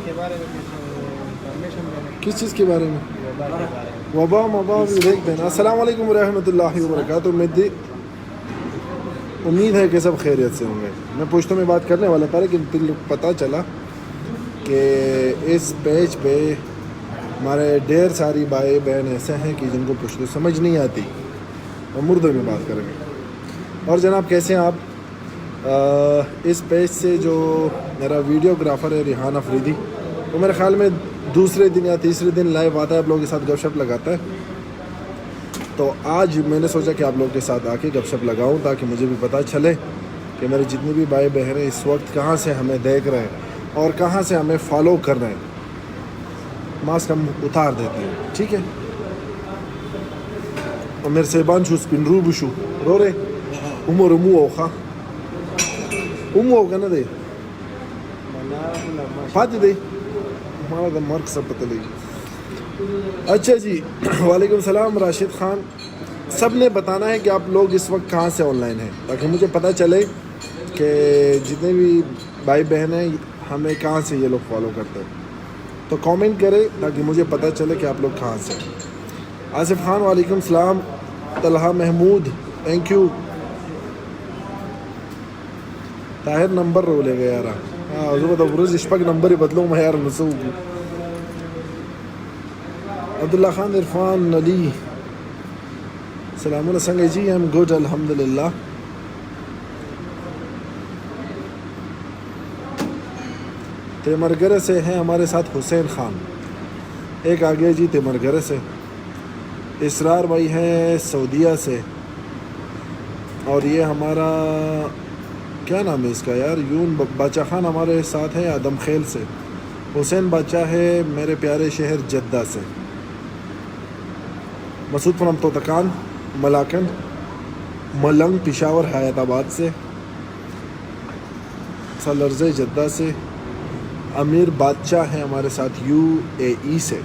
کے بارے میں انفارمیشن دینا. کس چیز کے بارے میں؟ وبا کے بارے میں. وبا بھی دیکھ دینا. السلام علیکم ورحمۃ اللہ وبرکاتہ. امید ہے کہ سب خیریت سے ہوں گے. میں پشتوں میں بات کرنے والا تھا لیکن پھر پتہ چلا کہ اس پیج پہ ہمارے ڈھیر ساری بھائی بہن ایسے ہیں کہ جن کو پشتو سمجھ نہیں آتی. ہم اردو میں بات کریں گے. اور جناب کیسے ہیں آپ؟ اس پیج سے جو میرا ویڈیوگرافر ہے ریحان افریدی، وہ میرے خیال میں دوسرے دن یا تیسرے دن لائیو آتا ہے، آپ لوگوں کے ساتھ گپ شپ لگاتا ہے. تو آج میں نے سوچا کہ آپ لوگوں کے ساتھ آ کے گپ شپ لگاؤں تاکہ مجھے بھی پتہ چلے کہ میرے جتنی بھی بھائی بہنیں اس وقت کہاں سے ہمیں دیکھ رہے ہیں اور کہاں سے ہمیں فالو کر رہے ہیں. ماسک ہم اتار دیتے ہیں، ٹھیک ہے؟ اور میرے سے بانچو سپن رو بشو رو رے عمر امو اوخا امو اوخا نا دے پاتی دے ہمارا دا مرک سب پتہ لگی. اچھا جی، وعلیکم السلام راشد خان. سب نے بتانا ہے کہ آپ لوگ اس وقت کہاں سے آن لائن ہیں تاکہ مجھے پتہ چلے کہ جتنے بھی بھائی بہن ہیں ہمیں کہاں سے یہ لوگ فالو کرتے ہیں. تو کامنٹ کرے تاکہ مجھے پتہ چلے کہ آپ لوگ کہاں سے ہیں. آصف خان وعلیکم السلام. Talha Mahmood thank you. Tahir number رو لے گا یار. ہاں روز اشفق نمبر ہی بدلوں میں یار نسو. عبداللہ خان عرفان علی السلام علیکم سنگے جی. ایم گڈ الحمد للہ. تیمرگرے سے ہیں ہمارے ساتھ حسین خان ایک آگے جی تیمرگرے سے. اسرار بھائی ہیں سعودیہ سے. اور یہ ہمارا کیا نام ہے اس کا یار، یون باچا خان ہمارے ساتھ ہے آدم خیل سے. حسین باچا ہے میرے پیارے شہر جدہ سے. مسعود فرم توتکان ملاکنڈ ملنگ پشاور حیات آباد سے. سلرز جدہ سے. امیر بادشاہ ہیں ہمارے ساتھ یو اے ای سے.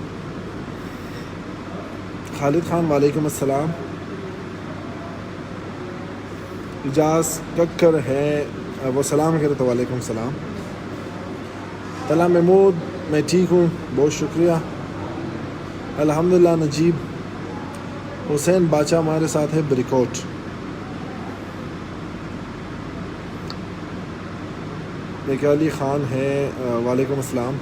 خالد خان وعلیکم السلام. اجاز ککر ہے وہ سلام کرے تو وعلیکم السلام. طلحہ محمود میں ٹھیک ہوں بہت شکریہ الحمدللہ. نجیب حسین باچا ہمارے ساتھ ہے بریکوٹ. میک علی خان ہے وعلیکم السلام.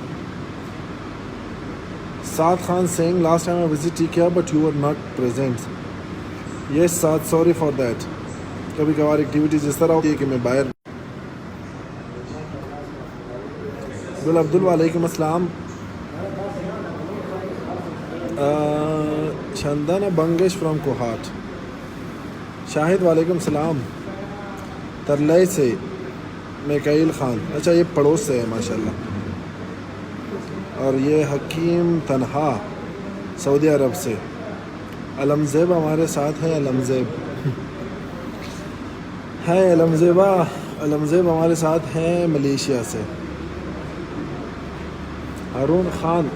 سعد خان سینگ لاسٹ ٹائم آئی وزٹ کیا but you are not present. Yes Saad sorry for that. کبھی کبھار ایکٹیویٹیز اس طرح ہوتی ہے کہ میں باہر. گل عبدل وعلیکم السلام. چندن بنگش فرام کوہاٹ. شاہد وعلیکم السلام. ترلئی سے میکائل خان، اچھا یہ پڑوس سے ہے ماشاء اللہ. اور یہ حکیم تنہا سعودی عرب سے. علم زیب ہمارے ساتھ ہے. علم زیب ہے علم زیبا. علم زیب ہمارے ساتھ ہیں ملیشیا سے. ہارون خان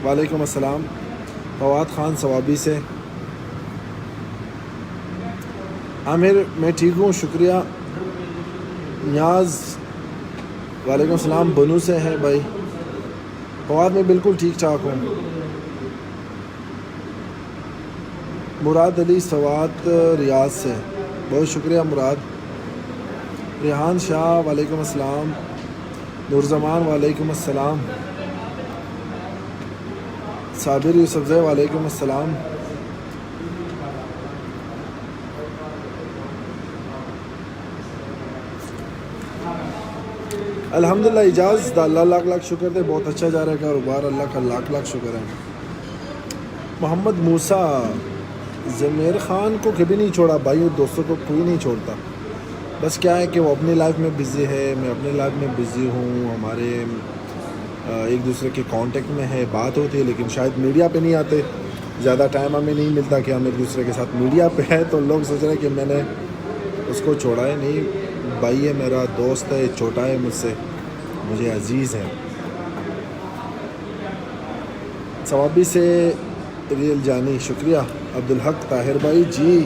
وعلیکم السلام. فواد خان ثوابی سے. عامر میں ٹھیک ہوں شکریہ. نیاز وعلیکم السلام بنو سے ہیں بھائی. فواد میں بالکل ٹھیک ٹھاک ہوں. مراد علی سوات ریاض سے. بہت شکریہ مراد. ریحان شاہ وعلیکم السلام. نورزمان وعلیکم السلام. صابر یوسفزئی وعلیکم السلام. الحمدللہ اجاز دا اللہ لاکھ لاکھ شکر دے. بہت اچھا جا رہا ہے کاروبار. اللہ کا لاکھ لاکھ شکر ہے. محمد موسیٰ ضمیر خان کو کبھی نہیں چھوڑا بھائی، دوستوں کو کوئی نہیں چھوڑتا. بس کیا ہے کہ وہ اپنی لائف میں بزی ہے، میں اپنی لائف میں بزی ہوں. ہمارے ایک دوسرے کے کانٹیکٹ میں ہے، بات ہوتی ہے لیکن شاید میڈیا پہ نہیں آتے. زیادہ ٹائم ہمیں نہیں ملتا کہ ہم ایک دوسرے کے ساتھ میڈیا پہ ہے. تو لوگ سوچ رہے ہیں کہ میں نے اس کو چھوڑا ہے. نہیں بھائی ہے میرا، دوست ہے، چھوٹا ہے مجھ سے، مجھے عزیز ہے. ثوابی سے ریل جانی شکریہ. عبدالحق طاہر بھائی جی.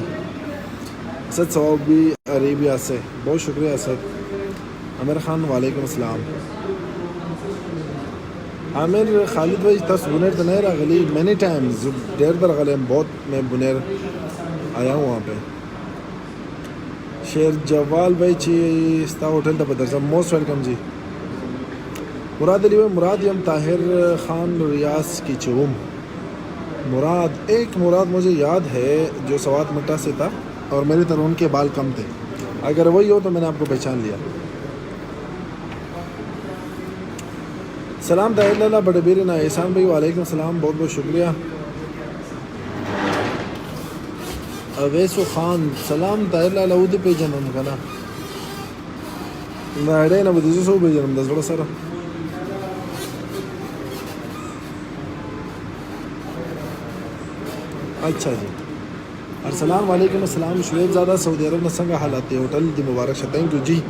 اسد ثوابی عربیہ سے بہت شکریہ اسد. عامر خان وعلیکم السلام. عامر خالد بھائی تاسو بنیر ته نه راغلی مینی ټایمز ډېر درغلی یم بہت میں بنیر آیا ہوں وہاں پہ شیر جوال بھائی چې ستا ہوٹل ته به درځم موسٹ ویلکم جی مراد علی بھائی مراد یم طاہر خان ریاض کی چوم مراد ایک مراد مجھے یاد ہے جو سوات مٹا سے تھا اور میری طرح ان کے بال کم تھے اگر وہی ہو تو میں نے آپ کو پہچان لیا سلام طاہر لالا بڑے بیرنا احسان بھائی وعلیکم السلام بہت بہت شکریہ اویسو خان سلام طاہر لالا ودی پہ جنم کنا ناڑے نہ بدیزو سو پہ جنم دس بڑا سارا اچھا جی السلام علیکم السلام شعیب زادہ سعودی عرب نے سنگا حالات ہوٹل دی مبارک شاہ تھینک یو جی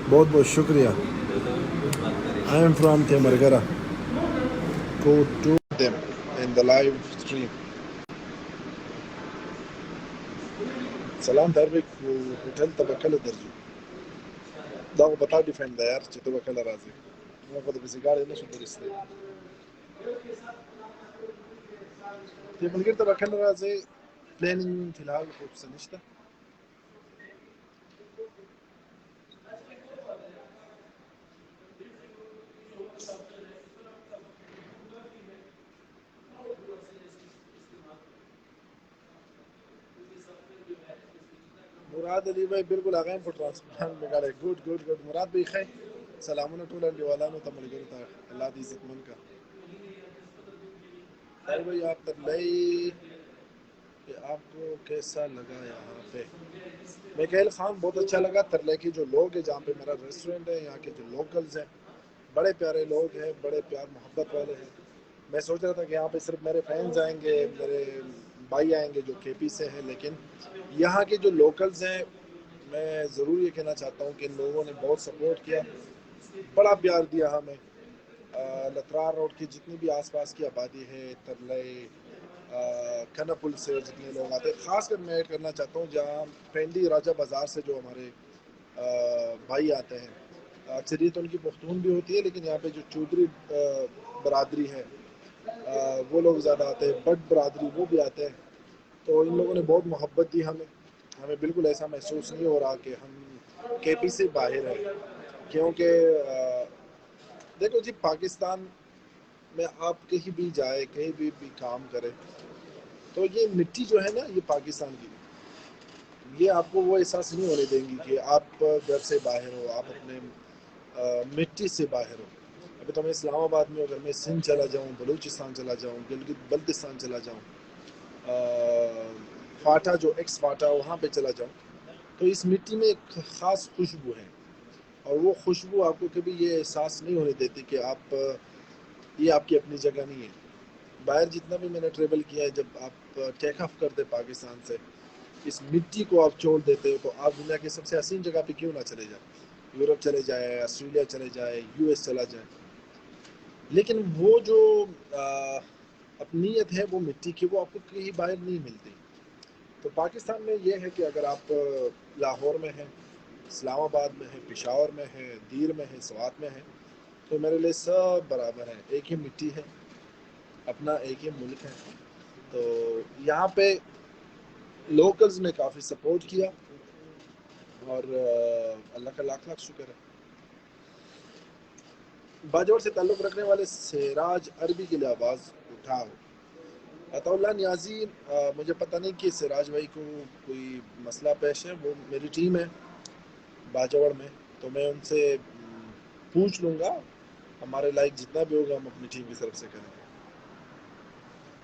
بہت بہت شکریہ I am from Timergara go to them in the live stream سلام طاہر بھائی ہوٹل ته به کله درځو دا خو په تا ډیفینډ ده یار چې ته به کله راځې ما خو د پسې ګاډی نه شو درېستی ته ملګري ته به کله راځې پلانینګ فی الحال خو څه نشته مراد علی بھائی بالکل هغه هم په ټرانسپورټ مې ګاډی ګډ ګډ ګډ مراد بھائی ښه سلامونه ټولو انډیوالانو ته ملګرو ته الله دې عزتمن کا طاہر بھائی آپ ترلئی کہ آپ کو کیسا لگا یہاں پہ میکیل خان بہت اچھا لگا ترلے کے جو لوگ ہیں جہاں پہ میرا ریسٹورنٹ ہے یہاں کے جو لوکلز ہیں بڑے پیارے لوگ ہیں بڑے پیار محبت والے ہیں میں سوچ رہا تھا کہ یہاں پہ صرف میرے فینز آئیں گے میرے بھائی آئیں گے جو کے پی سے ہیں لیکن یہاں کے جو لوکلز ہیں میں ضرور یہ کہنا چاہتا ہوں کہ ان لوگوں نے بہت سپورٹ کیا بڑا پیار دیا ہمیں لترار روڈ کی جتنی بھی آس پاس کی آبادی ہے ترلئی کنپل سے جتنے لوگ آتے ہیں خاص کر میں ایڈ کرنا چاہتا ہوں جہاں پینڈی راجہ بازار سے جو ہمارے بھائی آتے ہیں اکثریت ان کی پختون بھی ہوتی ہے لیکن یہاں پہ جو چودھری برادری ہے وہ لوگ زیادہ آتے ہیں بٹ برادری وہ بھی آتے ہیں تو ان لوگوں نے بہت محبت دی ہمیں بالکل ایسا محسوس نہیں ہو رہا کہ ہم کے پی سے باہر ہیں کیونکہ دیکھو جی پاکستان میں آپ کہیں بھی جائے کہیں بھی کام کرے تو یہ مٹی جو ہے نا یہ پاکستان کی یہ آپ کو وہ احساس نہیں ہونے دیں گی کہ آپ گھر سے باہر ہو آپ اپنے مٹی سے باہر ہو ابھی تو میں اسلام آباد میں اگر میں سندھ چلا جاؤں بلوچستان چلا جاؤں گلگت بلتستان چلا جاؤں فاٹا جو ایکس فاٹا وہاں پہ چلا جاؤں تو اس مٹی میں ایک خاص خوشبو ہے اور وہ خوشبو آپ کو کبھی یہ احساس نہیں ہونے دیتی کہ آپ یہ آپ کی اپنی جگہ نہیں ہے باہر جتنا بھی میں نے ٹریول کیا ہے جب آپ ٹیک آف کرتے پاکستان سے اس مٹی کو آپ چھوڑ دیتے ہو تو آپ دنیا کی سب سے حسین جگہ پہ کیوں نہ چلے جائیں یورپ چلے جائیں آسٹریلیا چلے جائیں یو ایس چلا جائیں لیکن وہ جو اپنیت ہے وہ مٹی کی وہ آپ کو کہیں باہر نہیں ملتی تو پاکستان میں یہ ہے کہ اگر آپ لاہور میں ہیں اسلام آباد میں ہے پشاور میں ہے دیر میں ہے سوات میں ہے تو میرے لیے سب برابر ہیں ایک ہی مٹی ہے اپنا ایک ہی ملک ہے تو یہاں پہ لوکلز نے کافی سپورٹ کیا اور اللہ کا لاکھ لاکھ شکر ہے باجوڑ سے تعلق رکھنے والے سراج عربی کے لیے آواز اٹھاؤ عطا اللہ نیازی مجھے پتہ نہیں کہ سراج بھائی کو کوئی مسئلہ پیش ہے وہ میری ٹیم ہے باجوڑ میں تو میں ان سے پوچھ لوں گا ہمارے لائق جتنا بھی ہوگا ہم اپنی ٹیم کی طرف سے کریں گے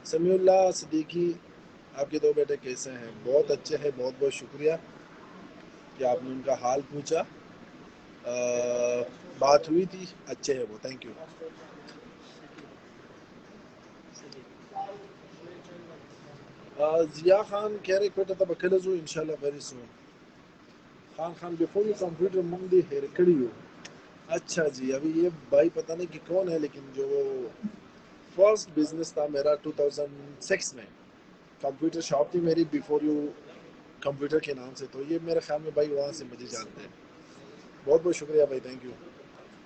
سمیع اللہ صدیقی آپ کے دو بیٹے کیسے ہیں بہت اچھے ہیں بہت بہت شکریہ کہ آپ نے ان کا حال پوچھا بات ہوئی تھی اچھے ہیں وہ تھینک یو ضیاء خان کہہ رہے کوئٹہ تب اکیلے جو انشاءاللہ very soon Khan before you computer منگی ہیر کڑی ہو اچھا جی ابھی یہ بھائی پتہ نہیں کہ کون ہے لیکن جو فرسٹ بزنس تھا میرا 2006 میں کمپیوٹر شاپ تھی میری بیفور یو کمپیوٹر کے نام سے تو یہ میرے خیال میں بھائی وہاں سے مجھے جانتے ہیں بہت بہت شکریہ بھائی تھینک یو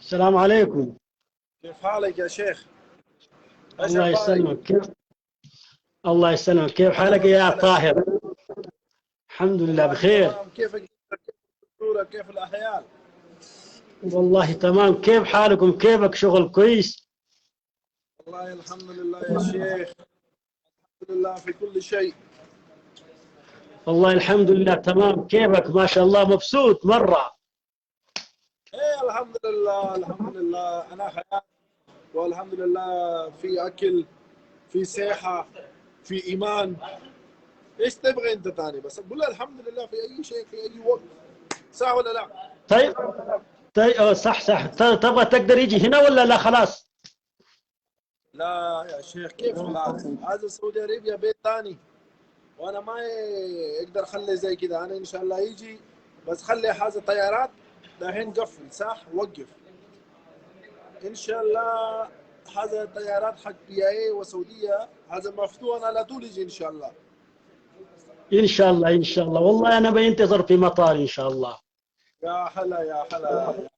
السلام عليكم. كيف حالك يا شيخ؟ ايش الله اخبارك؟ يسلمك. كيف الله يسلمك، كيف هلا حالك يا وسهلا. طاهر؟ الحمد لله والله بخير. تمام. كيفك؟ كيف الصورة؟ كيف الاحيال؟ والله تمام. كيف حالكم؟ كيفك؟ شغل كويس؟ والله الحمد لله يا شيخ، الحمد لله في كل شيء. والله الحمد لله تمام. كيفك؟ ما شاء الله مبسوط مرة. ايه الحمد لله الحمد لله، انا حياة والحمد لله، في اكل، في صحة، في ايمان. ايش تبغى انت تاني؟ بس قول الحمد لله في اي شيء في اي وقت، صح ولا لا؟ طيب. طيب صح صح. تبغى تقدر يجي هنا ولا لا خلاص؟ لا يا شيخ كيف خلاص؟ هذا سعودي ارابيا بيت ثاني، وانا ما اقدر اخلي زي كذا. انا ان شاء الله يجي، بس خلي حاجه طيارات دحين قفل صح، وقف ان شاء الله. حاجه طيارات حق بي اي وسعوديه هذا مفتوح، انا على طول يجي ان شاء الله. إن شاء الله إن شاء الله. والله أنا بنتظر في مطار إن شاء الله. يا حلا يا حلا يا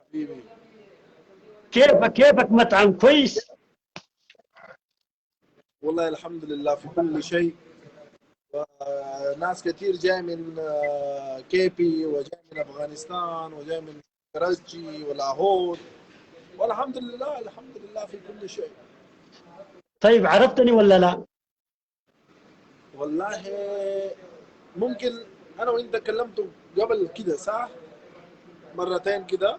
حبيبي. كيفك مطعم كويس؟ والله الحمد لله في كل شيء. ناس كثير جاي من كيبي، وجاي من افغانستان، وجاي من كراچي ولاهور، والحمد لله الحمد لله في كل شيء. طيب عرفتني ولا لا؟ والله ممكن انا وانت كلمته قبل كده صح؟ مرتين كده.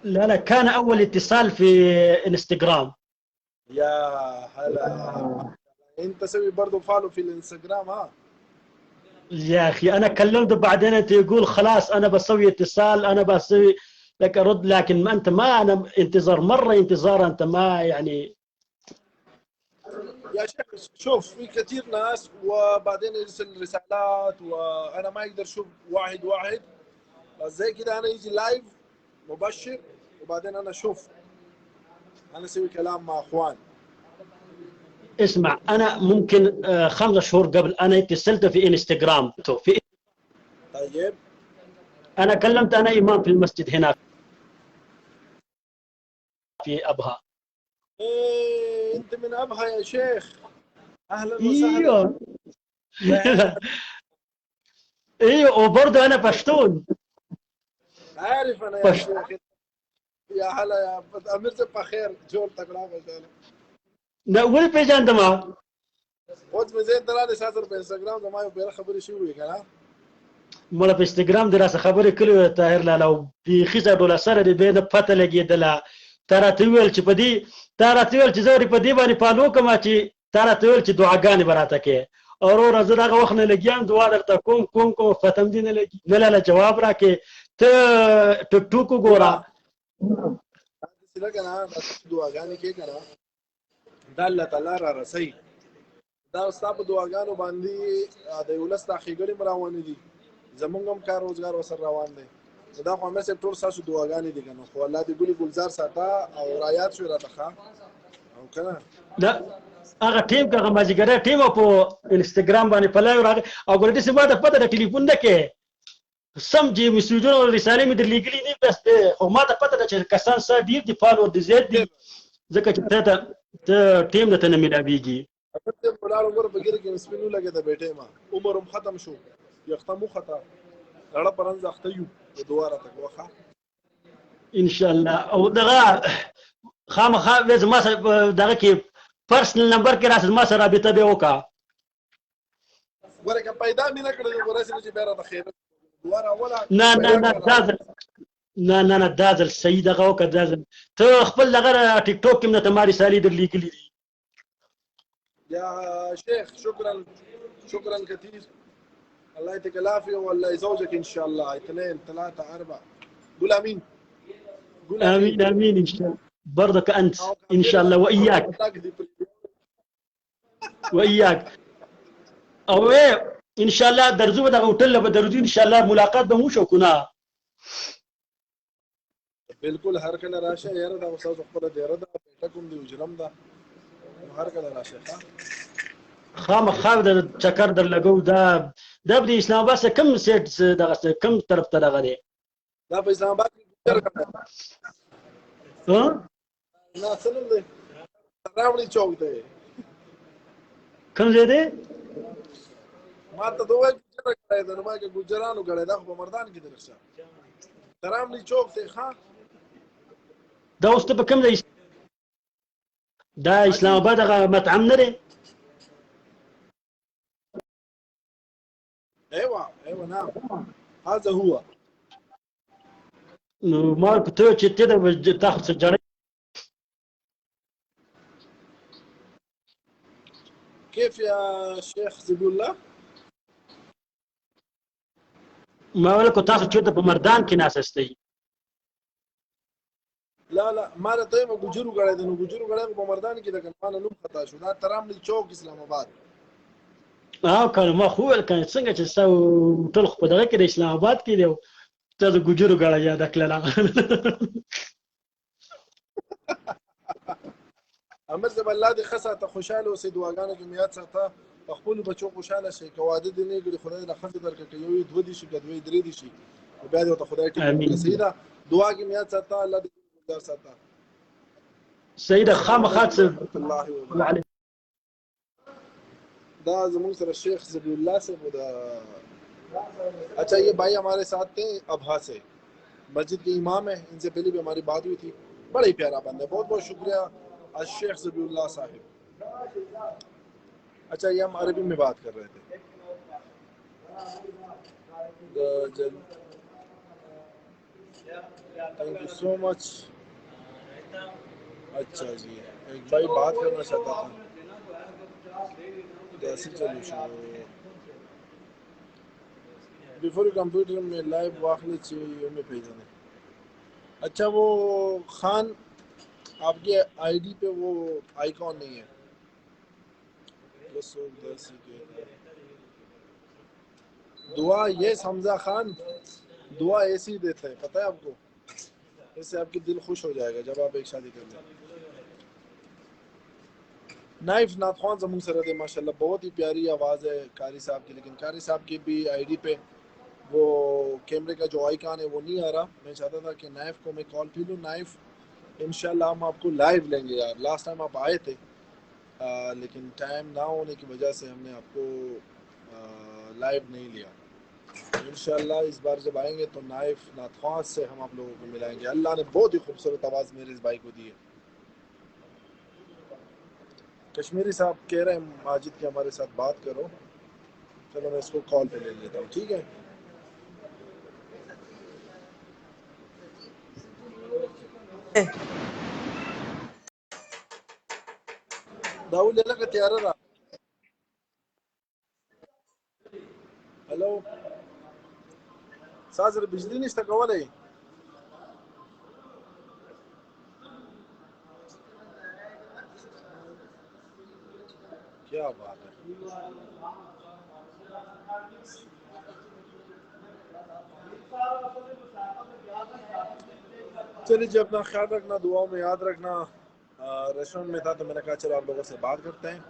لا لا، كان أول اتصال في انستغرام. يا هلا، انت سوي برضه فالو في الانستغرام ها؟ يا اخي انا كلمته بعدين انت يقول خلاص انا بسوي اتصال، انا بسوي لك ارد، لكن ما انت، ما انا انتظار مره انتظار، انت ما يعني. يا شيخ شوف في كثير ناس وبعدين يرسل رسالات وانا ما اقدر اشوف واحد واحد، بس زي كده انا يجي لايف مبشر وبعدين انا اشوف، انا اسوي كلام مع اخوان. اسمع انا ممكن 5 شهور قبل انا اتصلت في انستغرام في. طيب انا كلمت انا امام في المسجد هناك في ابها. إيه انت من ابها يا شيخ؟ اهلا وسهلا. ايوه. ايوه وبرضه انا پشتون. عارف انا يا پشت... شيخ. يا هلا يا امير صباح خير جول تقرا ما شاء الله. ولي پیژندما. خود من زين ترى اساسا في انستغرام ده ما يبغى خبري شو ويك ها. مله په انستغرام دراسه خبرې کړې طاهر لاله بيخي ډوله سره دې نه پته لګېدله. تراته ویل چې په دې تراته ویل چې زه په دې باندې پالو کوم چې تراته ویل چې دعاګانې براته کې اورور زه دغه وخت نه لګیام دعا درته کوم فتم دې نه لګي نه لاله جواب راکې ته ټک ټوک ګورا. لكن انا دعاګانې کې کنه دا الله تعالی را رسي، دا ستاسو دعاګانو باندې د ولست اخیګړې مراونه دي، زمونږ هم کار روزګار وسره روان دی. دا خو مې سه ټول تاسو دعاګانې دي کنه، خو الله دې ګولي ګلزار ساته او رایات شو راته او کنه. لا هغه ټیم هغه ماجیګره ټیم په انستګرام باندې په لایو راغی او ګورې چې ما ته پته د ټلیفون نه کې سم چې میسجونه او رسالې مې در لیکلي دي، بس خو ما ته پته ده چې کسان سره ډېر دي، فالوور دي زیات دي، ځکه چې ته ټیم نه ته نه ملاویږي. اگر ته مولا عمر بغیر کې سپینو لګه ته بیٹھے ما عمر ختم شو یختمو خطا اړه پرنځ اختیو دواره تک وخه ان شاء الله. او دغه خامخا وې زما سره دغه کې پرسنل نمبر کې راځي ما سره رابطه به وکا. ورکه پیدا مې نه کړې ورسې چې بیره د خیر دواره ولا نه نه نه دازل نه نه نه دازل صحیح دغه وکړه دازل ته خپل دغه ټیک ټاک کې نه تماري سالي در لیکلي دي. يا شيخ شكرا شكرا كثير الله يعطيك العافيه والله يزوجك ان شاء الله 2 3 4 قول امين قول امين امين ان شاء الله برضك انت ان شاء الله واياك واياك. او ان شاء الله درزو دغه هوټل به درزو ان شاء الله ملاقات به مو شو کنه. بالکل هر کله راشه یاره دا اوسه خپل دیره دا ټکوم دی وجرم دا هر کله راشه خامخا د چکر در لګو دا د اسلام آباد څخه کم سیټ دغه کم طرف ته دغه دی دا په اسلام آباد کې ها نه سنم دی راوړي چوک دی کوم ځای دی ما ته دوه ګجر کړای دا نو ما کې ګجرانو غړې دا په مردان کې درښه تراملی چوک ته ښا دا اوس ته په کوم ځای دا اسلام آباد هغه مطعم نه دی. ايوه ايوه نعم هذا هو. نو ما په ته چې ته تاخذ سجاره كيف يا شيخ زبي الله؟ ما ولکو تاسو چې په مردان کې ناسستئ. لا لا ما راته ما ګجرو غړې د نو ګجرو غړې په مردان کې د کنه نوم خطا شو دا تراملی چوک اسلام آباد. کنه ما خو ول کنه څنګه چې سو ټول خو دغه کې د اسلام آباد کې دی ته د ګجرو غړې یاد کړل. امر زب الله دې خاصه ته خوشاله اوسې دعاګانو کې میات ساته خپل بچو خوشاله شي کواده دې نه ګړي خدای له خاصه درکې یو دوه دي شي دوی درې دي شي بیا دې ته خدای ټینګ سیدا دعا کې میات ساته الله دې ګذار ساته سیدا خامخات الله علیه دا زمون سره شیخ زبی اللہ سے خدا. اچھا یہ بھائی ہمارے ساتھ تھے ابہا سے مسجد کے امام ہیں ان سے پہلے بھی ہماری بات ہوئی تھی بڑے پیارا بندہ ہے بہت بہت شکریہ الشیخ زبی اللہ صاحب. اچھا یہ ہم عربی میں بات کر رہے تھے تھینک یو سو مچ. اچھا جی ایک بھائی بات کرنا چاہتا تھا بیفور کمپیوٹر میں لائیو واخلے چاہیے میں بھیجنا. اچھا وہ خان آپ کے آئی ڈی پہ وہ آئیکن نہیں ہے. دعا یہ حمزہ خان دعا ایسی دیتا ہے پتہ ہے آپ کو اس سے آپ کی دل خوش ہو جائے گا جب آپ ایک شادی کر لیں. نائف ناتخوان زمون سره دی ماشاءاللہ بہت ہی پیاری آواز ہے قاری صاحب کی لیکن قاری صاحب کی بھی آئی ڈی پہ وہ کیمرے کا جو آئیکن ہے وہ نہیں آ رہا. میں چاہتا تھا کہ نائف کو میں کال پی لوں. نائف انشاءاللہ ہم آپ کو لائیو لیں گے یار. لاسٹ ٹائم آپ آئے تھے لیکن ٹائم نہ ہونے کی وجہ سے ہم نے آپ کو لائیو نہیں لیا. انشاءاللہ اس بار جب آئیں گے تو نائف ناتخوان سے ہم آپ لوگوں کو ملائیں گے. اللہ نے بہت ہی خوبصورت آواز میرے اس بھائی کو دی ہے. کشمیری صاحب کہہ رہے ہیں ماجد کے ہمارے ساتھ بات کرو. چلو میں اس کو کال پہ لے لیتا ہوں ٹھیک ہے. داؤ لے لگا تیار رہا. ہلو سازر بجلی نشته کولای کیا بات ہے. چلیے جی اپنا خیال رکھنا دعاؤں میں یاد رکھنا. ریسٹورنٹ میں تھا تو میں نے کہا چلو آپ لوگوں سے بات کرتے ہیں.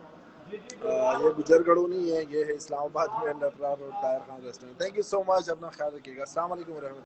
یہ گجر گڑھو نہیں ہے یہ ہے اسلام آباد میں نٹرا road Tahir Khan restaurant. Thank you so much اپنا خیال رکھیے گا. السلام علیکم ورحمۃ اللہ.